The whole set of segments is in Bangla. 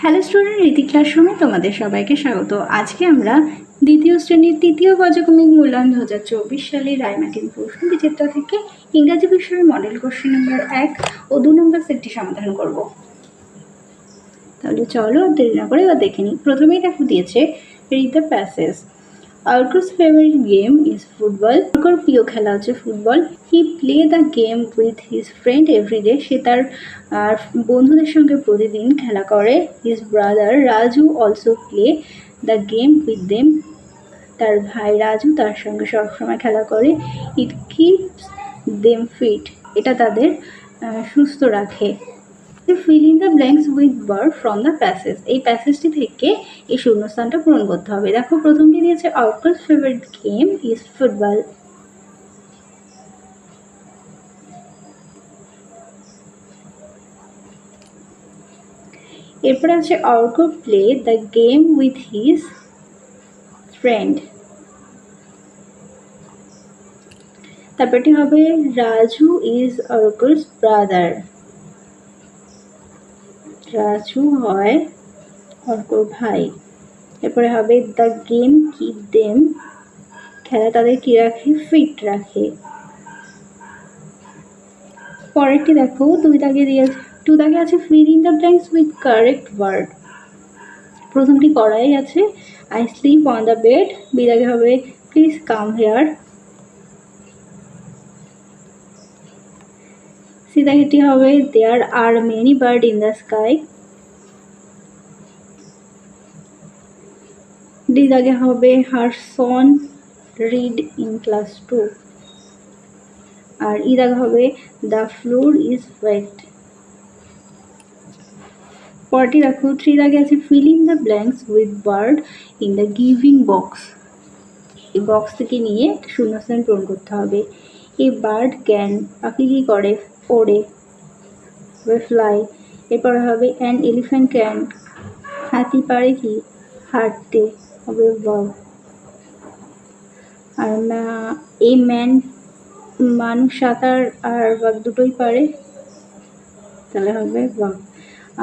হ্যালো স্টুডেন্ট, রীতি ক্লাসরুমে তোমাদের সবাইকে স্বাগত। আজকে আমরা দ্বিতীয় শ্রেণীর তৃতীয় পর্যায়ক্রমিক মূল্যায়ন 2024 সালের রায়মার্টিন প্রশ্ন বিচিত্র থেকে ইংরাজি বিষয়ের মডেল কোশ্চেন নম্বর 1 ও 2 নম্বর সেটটি সমাধান করব। তাহলে চলো দেরি না করে এবার দেখে নিই। প্রথমেই দেখো দিয়েছে read the passage. Arko's favorite game is football. Arkoর প্রিয় খেলা হচ্ছে football. He play the game with his friend every day. সে তার বন্ধুদের সঙ্গে প্রতিদিন খেলা করে। His brother Raju also play the game with them. তার ভাই রাজু তার সঙ্গে সবসময় খেলা করে। It keeps them fit. এটা তাদের সুস্থ রাখে। fill in the blanks with verb from the passage. এই প্যাসেজটি থেকে এই শূন্যস্থানটা পূরণ করতে হবে। দেখো প্রথমটি দিয়েছে Arko's favorite game is football. এরপর আছে Arko play the game with his friend. তারপরটি হবে Raju is Arko's brother. Raju হয় অর্কর ভাই। এরপরে হবে দ্য গেম কিপ দেম, খেলা তাদের কি রাখে? ফিট রাখে। পরেরটি দেখো 2 দাগে আছে fill in the blanks with correct word. প্রথমটি করাই আছে I sleep on the bed. B দাগে হবে প্লিজ কাম হেয়ার। সি দাগেটি হবে there are many bird in the sky. D দাগে হবে her son read in class 2। আর ই দাগে হবে দ্য ফ্লোর ইজ ওয়েট। পরটি দেখো 3 দাগে আছে fill in the blanks with bird in the giving box. এই বক্স থেকে নিয়ে শূন্যস্থান পূরণ করতে হবে। এই বার্ড ক্যান, পাখি কি করে? ওড়ে, ফ্লাই। এরপরে হবে অ্যান এলিফ্যান্ট ক্যান, হাতি পারে কি? হাঁটতে, হবে ওয়াক। আর এই মানুষ সাঁতার আর ওয়াক দুটোই পারে, তাহলে হবে ওয়াক।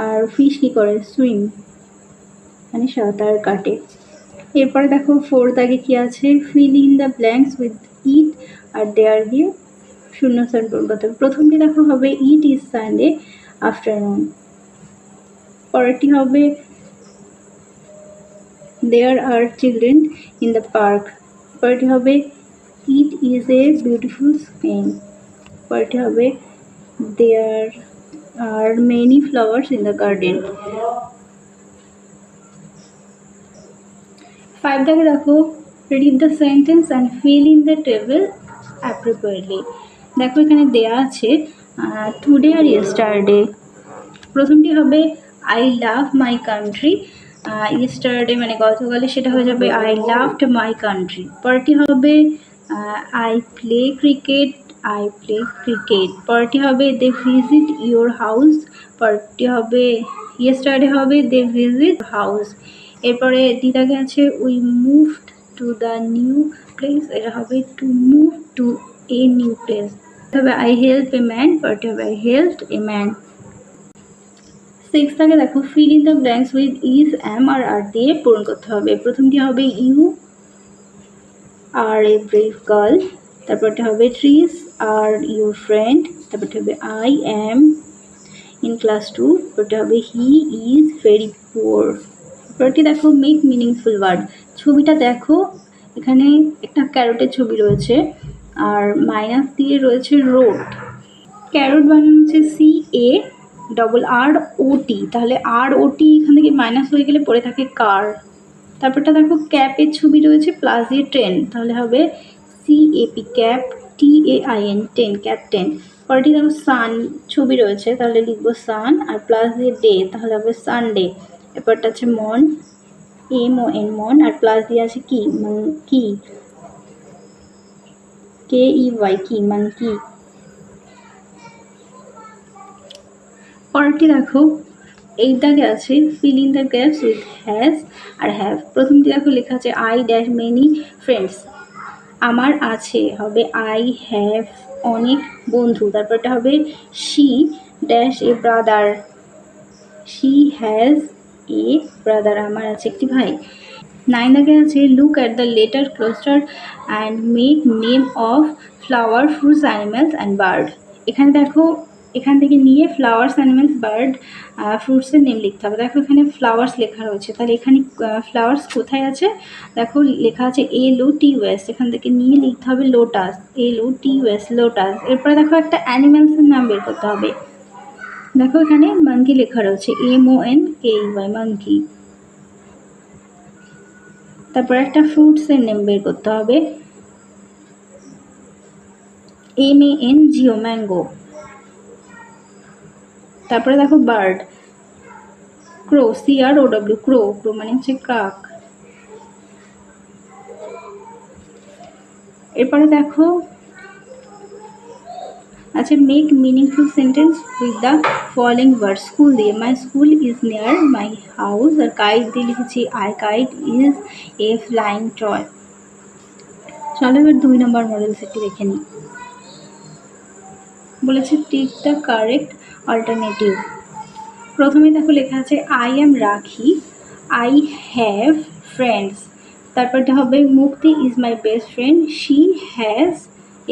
আর ফিশ কি করে? সুইম, মানে সাঁতার কাটে। এরপরে দেখো 4 দাগে কি আছে fill in the blanks with it are there দিয়ে শূন্যস্থান পূরণ করতে হবে। প্রথমটি দেখো হবে ইট ইজ সানডে আফটারনুন। পরেরটি হবে there are children in the park. পরেরটি হবে it is a beautiful Spain. পরেরটি হবে there are many flowers in the garden. 5 দাগে দেখো read the sentence and fill in the table appropriately. দেখো এখানে দেয়া আছে টুডে আর ইয়েস্টারডে। প্রথমটি হবে I love my country. Yesterday মানে গতকালে, সেটা হয়ে যাবে আই লাভড মাই কান্ট্রি। পরেরটি হবে I play cricket, I play cricket. পরেরটি হবে দে ভিজিট ইয়োর হাউস। পরেরটি হবে ইয়েস্টারডে হবে দে ভিজিট হাউস। এরপরে দিদাকে আছে we moved to the new place, এটা হবে to move to a new place. তবে আই হেল্প এ ম্যান, পরেরটি হবে আই হেল্পড এ ম্যান। 6 দাগে দেখো fill in the blanks with is, am আর আর দিয়ে পূরণ করতে হবে। প্রথমটি হবে you are a brave girl. তারপরটা হবে ট্রিজ আর ইউর ফ্রেন্ড। তারপরটা হবে আই অ্যাম ইন ক্লাস 2। তারপরটা হবে হি ইজ ভেরি পুয়ার। তারপরটি দেখো মেক মিনিংফুল ওয়ার্ড। ছবিটা দেখো, এখানে একটা ক্যারটের ছবি রয়েছে আর মাইনাস দিয়ে রয়েছে রোড। ক্যারট বানানো হচ্ছে CARROT, তাহলে ROT এখান থেকে মাইনাস হয়ে গেলে পড়ে থাকে কার। তারপরটা দেখো ক্যাপের ছবি রয়েছে প্লাস দিয়ে 10, তাহলে হবে CAP ক্যাপ, TAIN 10, ক্যাপ্টেন। পরেরটি দেখো সান ছবি রয়েছে, তাহলে লিখবো সান আর প্লাস দিয়ে ডে, তাহলে হবে সানডে। এরপরটা আছে মন, MON মন, আর প্লাস দিয়ে আছে কি? কি, KEY কি, মানকি। পরেরটি দেখো 8 দাগে আছে fill in the gaps with has আর হ্যাভ। প্রথমটি দেখো লেখা আছে আই ড্যাশ মেনি ফ্রেন্ডস, আমার আছে হবে আই হ্যাভ অনেক বন্ধু। তারপরটা হবে she dash a brother, she has a a brother, আমার আছে একটি ভাই। 9 দাগে আছে look at the letter cluster and make name of flower, fruits, animals and bird. এখানে দেখো, এখান থেকে নিয়ে ফ্লাওয়ার্স, অ্যানিমেলস, বার্ড, ফ্রুটসের নেম লিখতে হবে। দেখো এখানে ফ্লাওয়ার্স লেখা রয়েছে, তাহলে এখানে ফ্লাওয়ার্স কোথায় আছে? দেখো লেখা আছে LOTUS, এখান থেকে নিয়ে লিখতে হবে লোটাস, LOTUS লোটাস। এরপরে দেখো একটা অ্যানিমেলসের নাম বের করতে হবে। দেখো এখানে মাঙ্কি লেখা রয়েছে MONKEY, মাঙ্কি। তারপর একটা ফ্রুটসের নেম বের করতে হবে MANGO, ম্যাঙ্গো। তারপরে দেখো বার্ড, ক্রো, CROW, ক্রো, ক্রো মানে হচ্ছে কাক। এরপরে দেখো আচ্ছা, make meaningful sentence with the following word. School দিয়ে, my school is near my house. আর কাইট দিয়ে লিখেছি I kite is a flying toy. চলো এবার 2 নম্বর মডেল সেটটি দেখে নিই। বলেছে টেক দ্য কারেক্ট অল্টারনেটিভ। প্রথমে দেখো লেখা আছে I am Rakhi, I have friends. তারপরটা হবে Mukti is my best friend, she has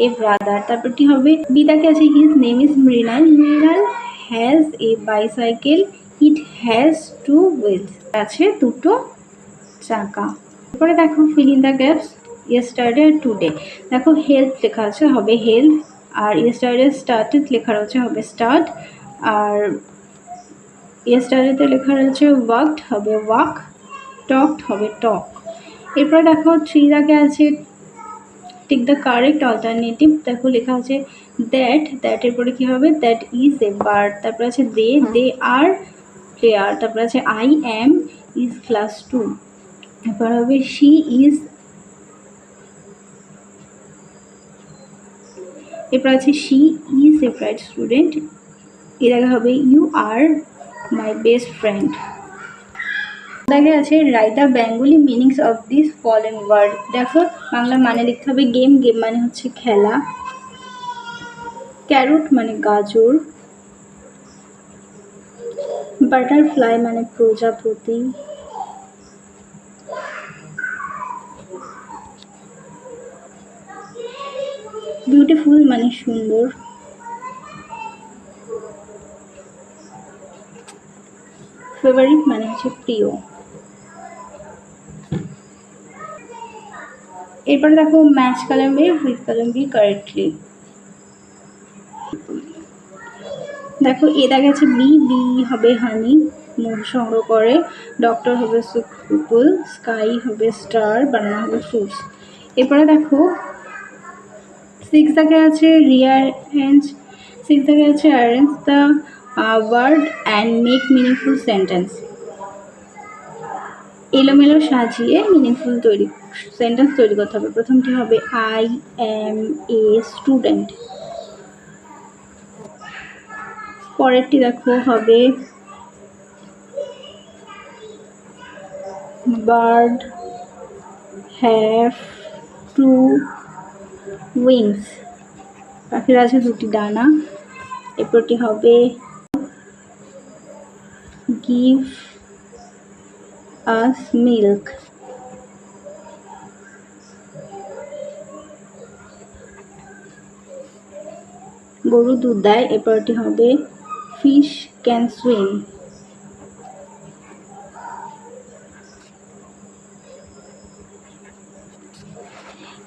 a brother. তারপরটি হবে বিদাকে আছে his name is Mrinal, Mrinal has a bicycle, it has 2 wheels, আছে 2টো চাকা। তারপরে দেখো fill in the gaps yesterday আর টুডে। দেখো হেল্প লেখা আছে, হবে হেল্প। আর ইয়েস্টারডে স্টার্টেড লেখা রয়েছে, হবে স্টার্ট। আর ইয়েস্টারডেতে লেখা রয়েছে ওয়ার্কড, হবে ওয়াক। টকড হবে টক। এরপরে দেখো 3 দাগে আছে টেক দ্য কারেক্ট অল্টারনেটিভ। দেখো লেখা আছে দ্যাট, দ্যাটের পরে কী হবে? That is a bird. তারপরে আছে দে আর প্লেয়ার। তারপরে আছে আই অ্যাম ইজ ক্লাস 2। এরপর হবে শি ইজ, এরপর আছে she is a bright student. এর আগে হবে you are my best friend. দাগে আছে write the Bengali meanings of this following word. দেখো বাংলা মানে লিখতে হবে গেম, গেম মানে হচ্ছে খেলা। ক্যারট মানে গাজর। বাটারফ্লাই মানে প্রজাপতি। বিউটিফুল মানে সুন্দর। ফেভারিট মানে হচ্ছে প্রিয়। এরপরে দেখো match column A with column B correctly. দেখো এ দেখা গেছে বি, বি হবে হানি, মধু সংগ্রহ করে। ডক্টর হবে সুকুল, স্কাই হবে স্টার, বানানা হবে ফ্রুটস। এরপরে দেখো 6 দাগে আছে রিঅ্যারেঞ্জ, 6 দাগে আছে arrange the word and make meaningful sentence. এলোমেলো সাজিয়ে মিনিংফুল সেন্টেন্স তৈরি করতে হবে। প্রথমটি হবে আই অ্যাম এ স্টুডেন্ট। পরেরটি দেখো হবে বার্ড হ্যাভ 2 উইংস, পাখির আছে 2টি ডানা। এরপরটি হবে গিভ আস মিল্ক। গরু দুধ দেয়। এরপরটি হবে ফিশ ক্যান সুইম।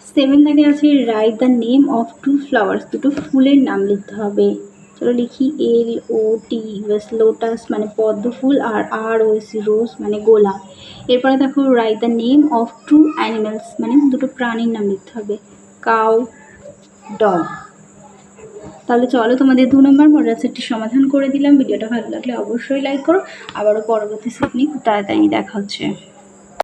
7 দাগে আছে write the name of 2 flowers, 2টো ফুলের নাম লিখতে হবে। চলো লিখি LOTUS, লোটাস মানে পদ্ম ফুল, আর ROS রোজ মানে গোলাপ। এরপরে দেখো right the name of 2 animals, মানে 2টো প্রাণীর নাম লিখতে হবে, কাউ, ডগ। তাহলে চলো তোমাদের 2 নম্বর মডেল সেটটি সমাধান করে দিলাম। ভিডিওটা ভালো লাগলে অবশ্যই লাইক করো। আবারও পরবর্তী সেট নিয়ে খুব তাড়াতাড়ি দেখা হচ্ছে।